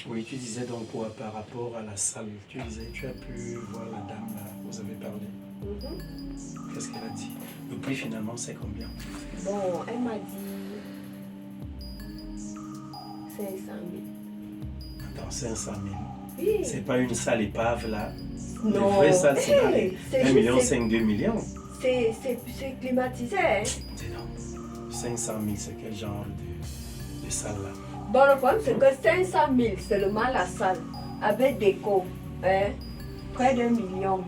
Oui, tu disais donc quoi par rapport à la salle? Tu disais, tu as pu voir la dame là, vous avez parlé. Qu'est-ce qu'elle a dit? Le prix finalement c'est combien? Bon, elle m'a dit 500 000. Attends, 500 000. Oui. C'est pas une salle épave là. Non. Les vraies salles c'est dans les C'est 1,5 million, 2 millions. C'est climatisé. Hein? Dis donc, 500 000, c'est quel genre de salle là? Bon, le problème c'est que 500 000 seulement la salle, avec déco, hein? Près d'1 million.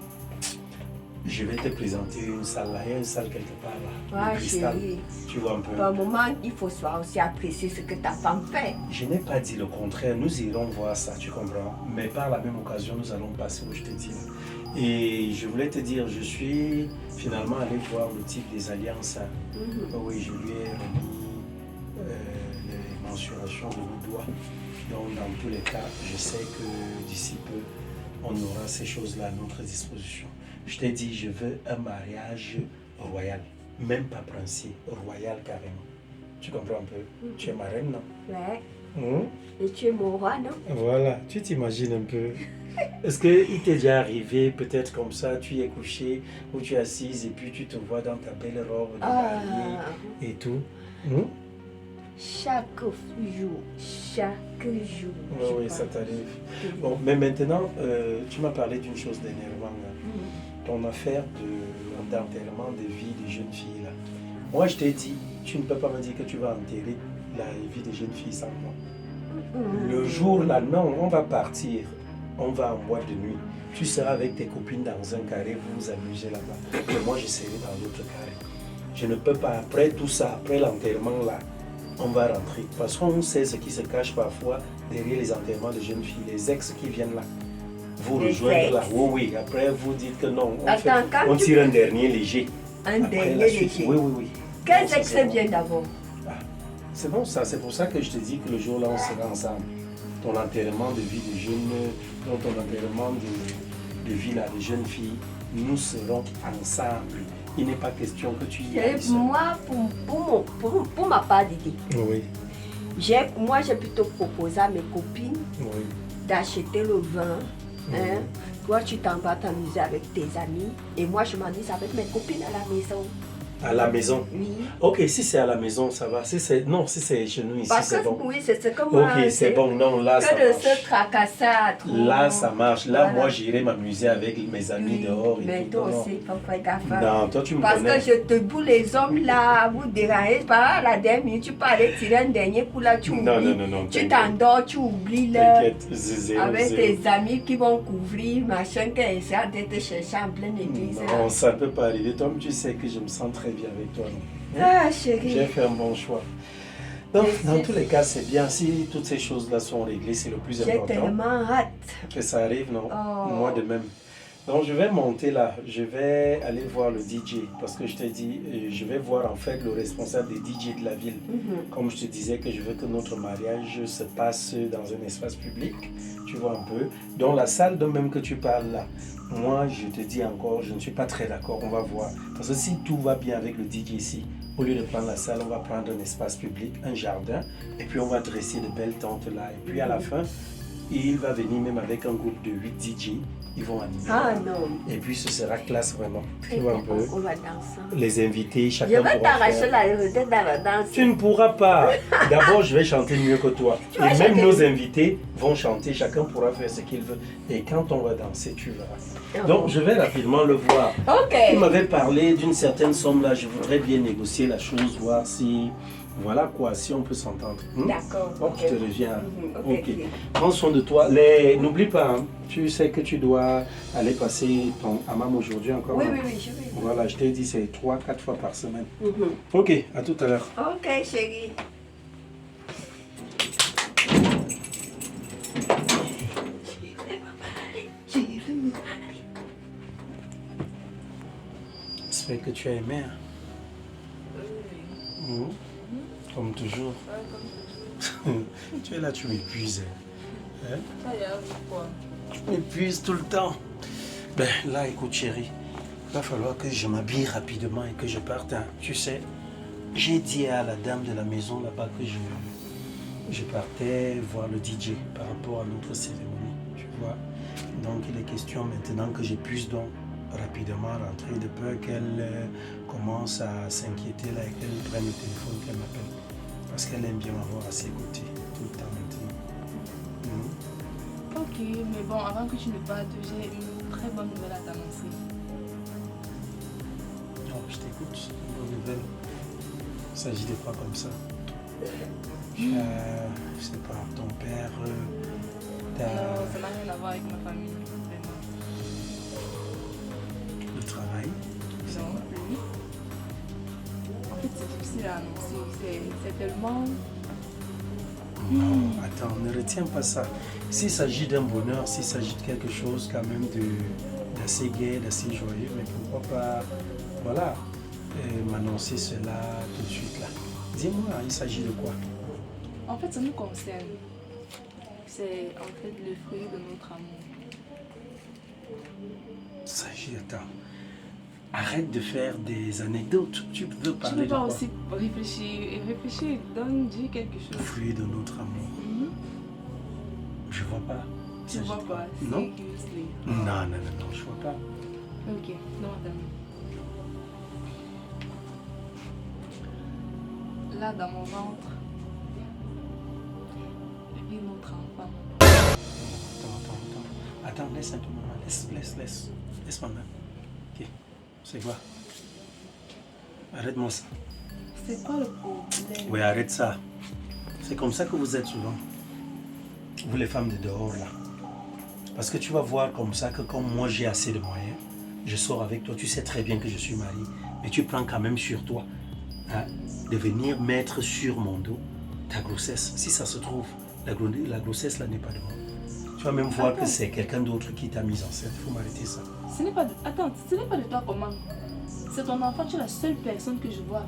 Je vais te présenter une salle là, il y a une salle quelque part là, Ah, de cristal, chérie. tu vois un peu. Par moment, il faut aussi apprécier ce que ta femme fait. Je n'ai pas dit le contraire, nous irons voir ça, tu comprends. Mais par la même occasion, nous allons passer où je te dis là. Et je voulais te dire, je suis finalement allé voir le type des alliances. Oui, je lui ai remis les mensurations de nos doigts. Donc dans tous les cas, je sais que d'ici peu, on aura ces choses-là à notre disposition. Je t'ai dit, je veux un mariage royal, même pas princier, royal carrément. Tu comprends un peu? Tu es ma reine, non? Ouais. Et tu es mon roi, non? Voilà, tu t'imagines un peu. Est-ce qu'il t'est déjà arrivé, peut-être comme ça, tu y es couché, ou tu es assise et puis tu te vois dans ta belle robe de mariée et tout? Chaque jour. Oui, ça t'arrive. Bon, mais maintenant, tu m'as parlé d'une chose d'énervant. Ton affaire d'enterrement de vie des jeunes filles là. Moi, je t'ai dit, tu ne peux pas me dire que tu vas enterrer la vie des jeunes filles sans moi. Le jour là, non, on va partir. On va en boîte de nuit. Tu seras avec tes copines dans un carré, vous vous amusez là-bas. Et moi, je serai dans l'autre carré. Je ne peux pas, après tout ça, après l'enterrement là, on va rentrer. Parce qu'on sait ce qui se cache parfois derrière les enterrements de jeunes filles, les ex qui viennent là. Vous rejoindre là. Oui, après vous dites que non. On tire un dernier léger. Un dernier léger. Oui. Quels ex viennent d'abord? C'est bon ça, c'est pour ça que je te dis que le jour là on sera ensemble. Ton enterrement de vie de jeunes, ton enterrement de vie là, de jeunes filles, nous serons ensemble. Il n'est pas question que tu y ailles. Moi, pour ma part d'idée, moi j'ai plutôt proposé à mes copines d'acheter le vin. Hein? Toi, tu t'en vas t'amuser avec tes amis et moi, je m'amuse avec mes copines à la maison. À la maison? Oui. Ok, si c'est à la maison, ça va. Si c'est chez nous ici, c'est bon. Oui, c'est ce que moi... Ok, c'est bon. Non, là, ça marche. Que de se tracasser à trop. Là, ça marche. Là, moi, j'irai m'amuser avec mes amis dehors et mais tout. toi aussi, il faut faire gaffe. Non, toi, tu me Parce connais. Que je te boule les hommes là, vous dérangez pas à la dernière minute, tu peux aller tirer un dernier coup là, tu oublies. Non. Tu t'endors, tu oublies là. T'inquiète, zéro. Avec tes amis qui vont couvrir, machin, qui essaient de te chercher en pleine église. Non, ça ne peut pas arriver. Toi, tu sais que je me sens très bien avec toi. Ah, chérie. J'ai fait un bon choix. Donc, dans tous les cas, c'est bien. Si toutes ces choses-là sont réglées, c'est le plus important. J'ai tellement hâte. Que ça arrive, non? Moi de même. Donc, je vais monter là. Je vais aller voir le DJ. Parce que je t'ai dit, je vais voir en fait le responsable des DJ de la ville. Comme je te disais que je veux que notre mariage se passe dans un espace public. Tu vois un peu. Dans la salle de même que tu parles là. Moi, je te dis encore, je ne suis pas très d'accord. On va voir. Parce que si tout va bien avec le DJ ici, au lieu de prendre la salle, on va prendre un espace public, un jardin, et puis on va dresser de belles tentes là. Et puis à la fin, il va venir même avec un groupe de 8 DJ. Ils vont animer. Ah non. Et puis ce sera classe vraiment. Très tu vois un bien, peu. on va danser. Les invités, chacun je pourra vais t'arracher faire. la vedette dans la danse. Tu ne pourras pas. D'abord, je vais chanter mieux que toi. Et même chanter. nos invités vont chanter. Chacun pourra faire ce qu'il veut. Et quand on va danser, tu verras. Donc, je vais rapidement le voir. Ok. Il m'avait parlé d'une certaine somme là. Je voudrais bien négocier la chose, voir si... Voilà quoi, si on peut s'entendre. D'accord. Donc, je te reviens. Ok. Prends soin de toi. N'oublie pas, hein, tu sais que tu dois aller passer ton hammam aujourd'hui encore. Oui, hein? oui, je vais. Voilà, je t'ai dit, c'est 3-4 fois par semaine. Ok, à tout à l'heure. Ok, chérie. J'espère que tu as aimé. Hein? Comme toujours. Tu es là, tu m'épuises. Hein? Tu m'épuises tout le temps. Ben là, écoute chérie, il va falloir que je m'habille rapidement et que je parte. Hein. Tu sais, j'ai dit à la dame de la maison là-bas que je partais voir le DJ par rapport à notre cérémonie, tu vois. Donc il est question maintenant que je puisse donc rapidement rentrer de peur qu'elle commence à s'inquiéter là et qu'elle prenne le téléphone, qu'elle m'appelle. Parce qu'elle aime bien m'avoir à ses côtés tout le temps maintenant. Ok, mais bon, avant que tu ne partes, j'ai une très bonne nouvelle à t'annoncer. Oh, je t'écoute, une bonne nouvelle. Il s'agit de quoi comme ça? Je sais pas, ton père, Non, ça n'a rien à voir avec ma famille, vraiment. le travail. Non, oui. En fait, c'est difficile à annoncer. C'est tellement... Non, attends, ne retiens pas ça. S'il s'agit d'un bonheur, s'il s'agit de quelque chose quand même d'assez gai, d'assez joyeux, mais pourquoi pas, voilà, m'annoncer cela tout de suite là. Dis-moi, il s'agit de quoi? En fait, ça nous concerne. C'est en fait le fruit de notre amour. Il s'agit, attends, arrête de faire des anecdotes. Tu veux parler Tu de peux pas quoi? aussi réfléchir, dis quelque chose. Le fruit de notre amour. Je vois pas. Il Tu s'agit vois de quoi? pas, Non? seriously. Non, je vois pas. Ok, non, attends. Là, dans mon ventre, vit notre enfant. Attends, laisse un peu maman. Laisse maman. Ok, c'est quoi? Arrête-moi ça. C'est quoi le problème? Oui, arrête ça. C'est comme ça que vous êtes souvent. Vous les femmes de dehors là. Parce que tu vas voir comme ça que comme moi j'ai assez de moyens, je sors avec toi, tu sais très bien que je suis marié, mais tu prends quand même sur toi hein, de venir mettre sur mon dos ta grossesse. Si ça se trouve, la grossesse là n'est pas de moi. Tu vas même voir que c'est quelqu'un d'autre qui t'a mise enceinte. Il faut m'arrêter ça. Ce n'est pas de... Attends, ce n'est pas de toi comment? C'est ton enfant, tu es la seule personne que je vois.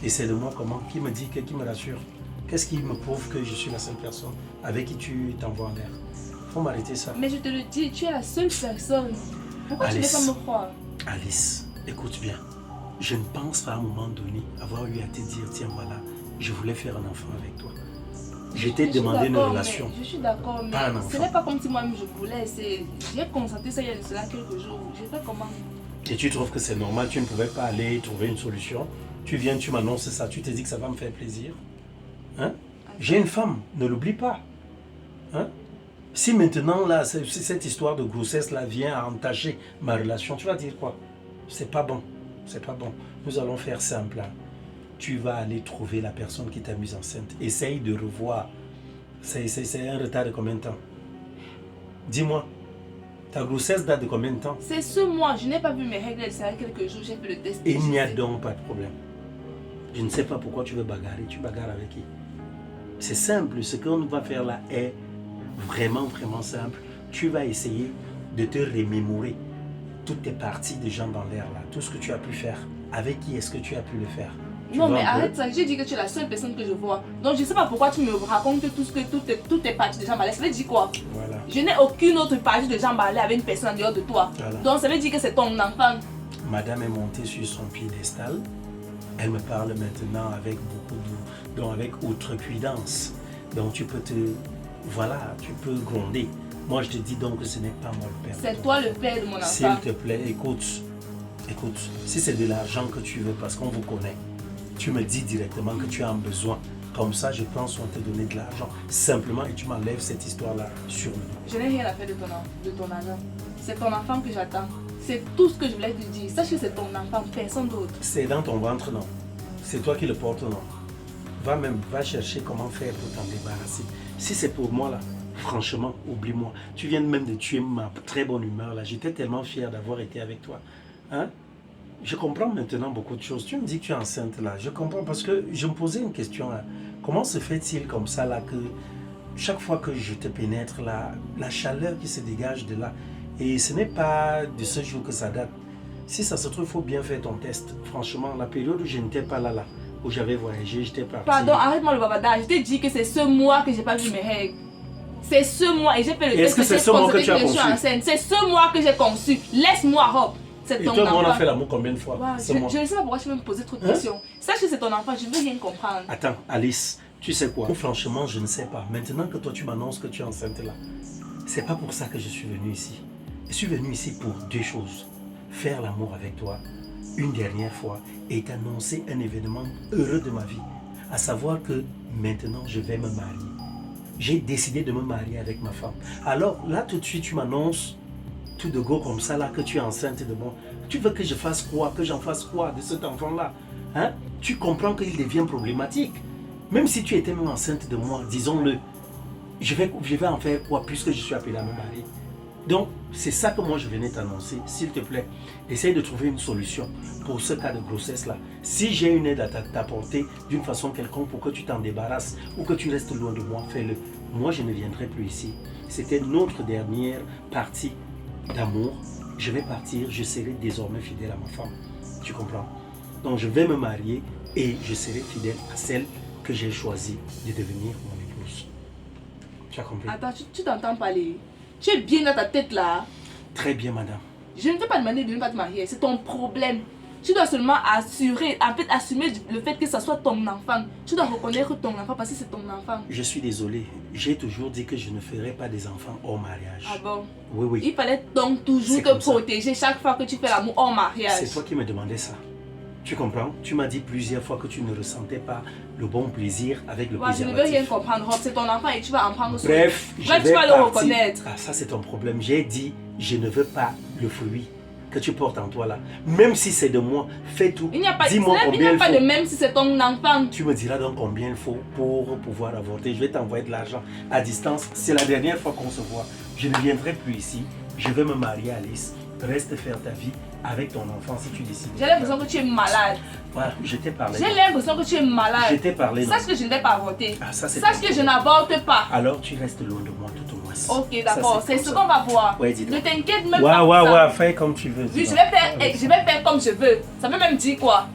Et c'est de moi comment? Qui me dit, qui me rassure? Qu'est-ce qui me prouve que je suis la seule personne avec qui tu t'envoies en l'air? Faut m'arrêter ça. Mais je te le dis, tu es la seule personne. Pourquoi Alice, tu ne veux pas me croire? Alice, écoute bien. Je ne pense pas à un moment donné avoir eu à te dire, tiens voilà, je voulais faire un enfant avec toi. Je t'ai demandé une relation. Je suis d'accord, mais Pas un enfant. ce n'est pas comme si moi-même je voulais. J'ai constaté ça il y a de cela quelques jours. Je fais comment? Et tu trouves que c'est normal, tu ne pouvais pas aller trouver une solution. Tu viens, tu m'annonces ça, tu te dis que ça va me faire plaisir. Hein? J'ai une femme, ne l'oublie pas. Hein? Si maintenant, là, cette histoire de grossesse là vient à entacher ma relation, tu vas dire quoi? C'est pas bon. C'est pas bon. Nous allons faire simple. Hein. Tu vas aller trouver la personne qui t'a mise enceinte. Essaye de revoir. C'est un retard de combien de temps? Dis-moi. Ta grossesse date de combien de temps? C'est ce mois. Je n'ai pas vu mes règles. Ça fait quelques jours. J'ai fait le test. Il n'y a donc pas de problème. Je ne sais pas pourquoi tu veux bagarrer. Tu bagarres avec qui? C'est simple. Ce qu'on va faire là est vraiment simple. Tu vas essayer de te remémorer toutes tes parties de jambes en l'air là. Tout ce que tu as pu faire. Avec qui est-ce que tu as pu le faire? Non mais arrête ça, j'ai dit que tu es la seule personne que je vois. Donc je ne sais pas pourquoi tu me racontes toutes tes parties de jambes à l'air. Ça veut dire quoi? Voilà. Je n'ai aucune autre partie de jambes à l'air avec une personne en dehors de toi. Voilà. Donc ça veut dire que c'est ton enfant. Madame est montée sur son piédestal. Elle me parle maintenant avec beaucoup de... Donc avec outrecuidance. Donc tu peux te... Voilà, tu peux gronder. Moi je te dis donc que ce n'est pas moi le père. C'est toi le père de mon enfant. S'il te plaît, écoute. Si c'est de l'argent que tu veux parce qu'on vous connaît, tu me dis directement que tu as un besoin. Comme ça, je prends soin de te donner de l'argent. Simplement, et tu m'enlèves cette histoire-là sur le dos. Je n'ai rien à faire de ton argent. C'est ton enfant que j'attends. C'est tout ce que je voulais te dire. Sache que c'est ton enfant, personne d'autre. C'est dans ton ventre, non? C'est toi qui le portes, non? Va chercher comment faire pour t'en débarrasser. Si c'est pour moi, là, franchement, oublie-moi. Tu viens même de tuer ma très bonne humeur, là. J'étais tellement fier d'avoir été avec toi. Hein? Je comprends maintenant beaucoup de choses. Tu me dis que tu es enceinte là. Je comprends parce que je me posais une question là. Comment se fait-il comme ça là que chaque fois que je te pénètre là, la chaleur qui se dégage de là, et ce n'est pas de ce jour que ça date. Si ça se trouve, il faut bien faire ton test. Franchement, la période où je n'étais pas là, où j'avais voyagé, j'étais parti. Pardon, arrête-moi le babadage. Je t'ai dit que c'est ce mois que j'ai pas vu mes règles. C'est ce mois et j'ai fait le test. Est-ce que c'est ce mois que tu as conçu? C'est ce mois que j'ai conçu. Laisse-moi, Rob. Et toi, on a fait l'amour combien de fois? Wow, je ne sais pas pourquoi tu veux me poser trop de questions. Sache que c'est ton enfant, je ne veux rien comprendre. Attends, Alice, Tu sais quoi? Franchement, je ne sais pas. Maintenant que toi, tu m'annonces que tu es enceinte là, c'est pas pour ça que je suis venu ici. Je suis venu ici pour deux choses. Faire l'amour avec toi une dernière fois et t'annoncer un événement heureux de ma vie. À savoir que maintenant, je vais me marier. J'ai décidé de me marier avec ma femme. Alors là, tout de suite, tu m'annonces tout de go comme ça là que tu es enceinte de moi. Tu veux que je fasse quoi? Que j'en fasse quoi de cet enfant-là? Hein? Tu comprends qu'il devient problématique. Même si tu étais même enceinte de moi, disons-le, je vais en faire quoi puisque je suis appelé à me marier? Donc, c'est ça que moi je venais t'annoncer. S'il te plaît, essaye de trouver une solution pour ce cas de grossesse-là. Si j'ai une aide à t'apporter d'une façon quelconque pour que tu t'en débarrasses ou que tu restes loin de moi, fais-le. Moi, je ne viendrai plus ici. C'était notre dernière partie d'amour. Je vais partir, je serai désormais fidèle à ma femme. Tu comprends? Donc, je vais me marier et je serai fidèle à celle que j'ai choisi de devenir mon épouse. Tu as compris? Attends, tu t'entends parler? Tu es bien dans ta tête là? Très bien, madame. Je ne t'ai pas demandé de ne pas te marier, c'est ton problème. Tu dois seulement assumer le fait que ce soit ton enfant. Tu dois reconnaître ton enfant parce que c'est ton enfant. Je suis désolé, j'ai toujours dit que je ne ferai pas des enfants hors mariage. Ah bon? Oui, oui. Il fallait donc toujours te protéger chaque fois que tu fais l'amour hors mariage. C'est toi qui me demandais ça. Tu comprends? Tu m'as dit plusieurs fois que tu ne ressentais pas le bon plaisir avec le préservatif. Je ne veux rien comprendre, Rob. C'est ton enfant et tu vas en prendre soin. Bref, tu vas le reconnaître. Ah, ça c'est ton problème. J'ai dit, je ne veux pas le fruit que tu portes en toi là. Même si c'est de moi, fais tout. Dis-moi combien il faut. Il n'y a pas de même si c'est ton enfant. Tu me diras donc combien il faut pour pouvoir avorter. Je vais t'envoyer de l'argent à distance. C'est la dernière fois qu'on se voit. Je ne viendrai plus ici. Je vais me marier à Alice. Reste faire ta vie avec ton enfant si tu décides. J'ai l'impression que tu es malade. Voilà, je t'ai parlé. J'ai l'impression que tu es malade. Je t'ai parlé. Sache que je ne vais pas avorter. Ah, ça, sache que je n'avorte pas. Alors tu restes loin de moi tout au moins. Ok, d'accord. C'est ce qu'on va voir. Ouais, ne t'inquiète même pas. Ouais, fais comme tu veux. Oui, je vais faire comme je veux. Ça veut même dire quoi?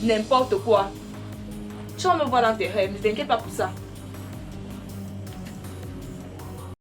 N'importe quoi. Tu vas me voir dans tes rêves. Ne t'inquiète pas pour ça.